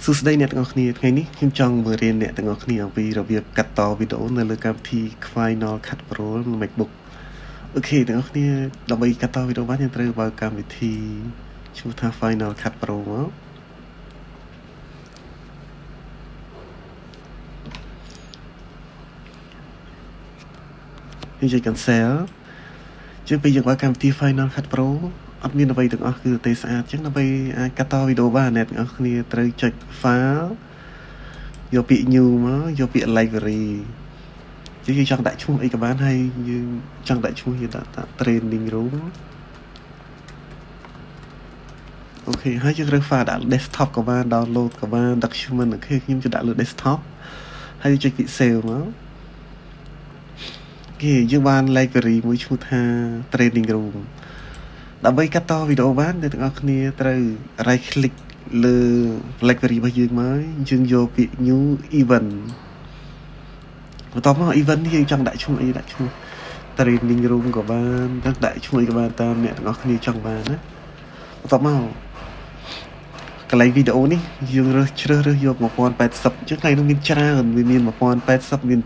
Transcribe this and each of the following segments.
សួស្តីអ្នកទាំងអស់គ្នាថ្ងៃនេះខ្ញុំចង់បង្រៀនអ្នកទាំងអស់គ្នាអំពីរបៀបកាត់តវីដេអូនៅលើកម្មវិធី Final Cut Pro និង macbook អូខេទាំងអស់គ្នាដើម្បីកាត់តវីដេអូបានយើងត្រូវបើកកម្មវិធីឈ្មោះថា Final Cut Pro មកយើងចុច cancel ជាងពេលយើងបើកកម្មវិធី Final Cut Pro អត់មានអ្វីទាំងអស់គឺតែស្អាតអញ្ចឹងដើម្បីអាចកាត់តវីដេអូបានអ្នកទាំងអស់គ្នាត្រូវចុច file យកពាក្យ new មកយកពាក្យ library យើងចង់ដាក់ឈ្មោះអីក៏បានហើយយើងចង់ដាក់ឈ្មោះយើងដាក់ training room អូខេហើយយើងរើស file ដាក់ desktop ក៏បាន download ក៏បាន document អូខេខ្ញុំจะដាក់លើ desktop ហើយចុចពាក្យ save មកគេយើងបាន library មួយឈ្មោះថា training room ដើម្បីកាត់តវីដេអូបានអ្នកទាំងអស់គ្នាត្រូវ right click លើ library របស់យើងមកយើងយកពាក្យ new event បន្ទាប់មក event នេះយើងចង់ដាក់ឈ្មោះអីដាក់ឈ្មោះ training room ក៏បានដាក់ឈ្មោះអីក៏បានតាមអ្នកទាំងអស់គ្នាចង់បានណាបន្ទាប់មកកន្លែងវីដេអូនេះយើងជ្រើសរើសយក1080អញ្ចឹងថ្ងៃនោះមានច្រើនវាមាន1080មាន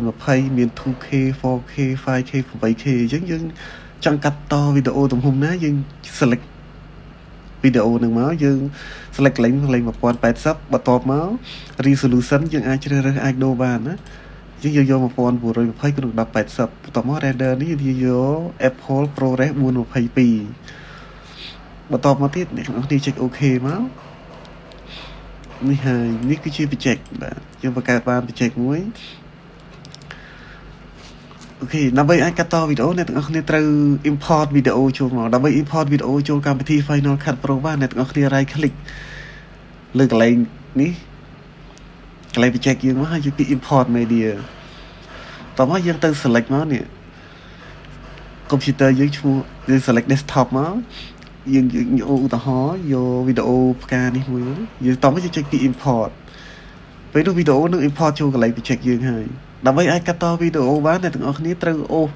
720មាន 2K 4K 5K 8K អញ្ចឹងយើងចង់កាត់តវីដេអូទំហំណាយើង select វីដេអូនឹងមកយើង select កន្លែង1080បន្ទាប់មក resolution យើងអាចជ្រើសរើសអាចដូរបានណាយើងយក1920ក្នុង1080បន្ទាប់មក render នេះយើងយក Apple ProRes 422បន្ទាប់មកទៀតអ្នកនរគ្នាចុច OK មកនេះហើយនេះគឺជា project បាទយើងបង្កើតបាន project មួយអូខេដើម្បីអាចកាត់តវីដេអូអ្នកទាំងអស់គ្នាត្រូវ import វីដេអូចូលមកដើម្បី import វីដេអូចូលកម្មវិធី Final Cut Pro បានអ្នកទាំងអស់គ្នា right click លើកន្លែងនេះកន្លែង project យើងមកហើយយើងពី import media តោះមកយើងទៅ select មកនេះ computer យើងឈ្មោះយើង select desktop មកយើងឧទាហរណ៍យកវីដេអូផ្កានេះមួយយើងតោះមកយើងចុចពី import ពេលនោះវីដេអូនឹង import ចូលកន្លែង project យើងហើយដើម្បីអាចកាត់តវីដេអូបានអ្នកទាំងអស់គ្នាត្រូវអូស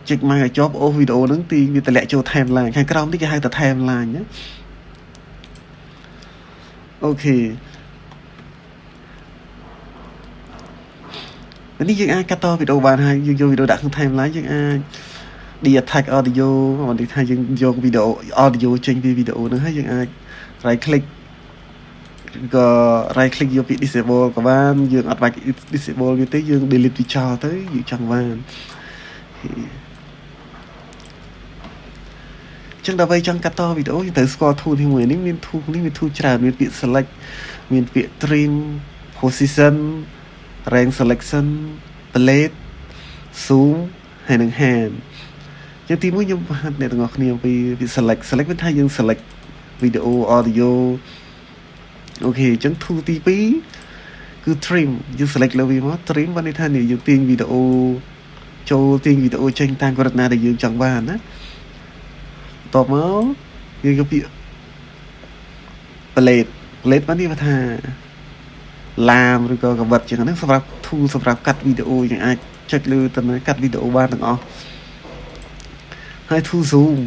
ចុចមកឲ្យជាប់អូសវីដេអូហ្នឹងទីវាតម្លាក់ចូល timeline ខាងក្រោមនេះគេហៅថា timeline ណាអូខេនេះយើងអាចកាត់តវីដេអូបានហើយយើងយកវីដេអូដាក់ក្នុង timeline យើងអាច attach audio មកនេះថាយើងយកវីដេអូ audio ចេញពីវីដេអូហ្នឹងហើយយើងអាច right click ក៏ right click យកពី disable ក៏បានយើងអត់បាច់ disable វាទេយើង delete វាចោលទៅយើងចង់បានចឹងដើម្បីចង់កាត់តវីដេអូយើងត្រូវស្គាល់ tool នេះមួយនេះមាន tool នេះមាន tool ច្រើនមានពាក្យ select មានពាក្យ trim position range selection plate zoom ហើយនឹង hand ចឹងទីមួយខ្ញុំបានអ្នកទាំងអស់គ្នាអំពីពាក្យ select វាថាយើង select វីដេអូ audio អូខេអញ្ចឹង tool ទី2គឺ trim យើង select លើវាមក trim បានន័យថានេះយើងទាញវីដេអូចូលទាញវីដេអូចេញតាមកម្រិតណាដែលយើងចង់បានណាបន្ទាប់មកយើងយកពាក្យ plate បាននេះថាឡាមឬក៏កវិតចឹងហ្នឹងសម្រាប់ tool សម្រាប់កាត់វីដេអូយើងអាចចុចលើទៅកាត់វីដេអូបានទាំងអស់ហើយ tool zoom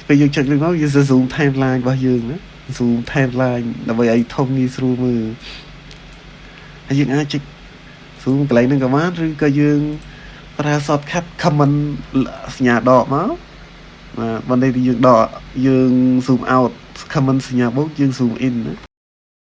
ពេលយើងចុចលើមកយើង zoom timeline របស់យើងណា zoom timeline ដើម្បីឲ្យធំងាយស្រួលមើលហើយយើងអាចចុច zoom កន្លែងហ្នឹងក៏បានឬក៏យើងប្រើ shortcut comment សញ្ញាដកមកបាទបើនេះយើងដកយើង zoom out comment សញ្ញាបូកយើង zoom in ណា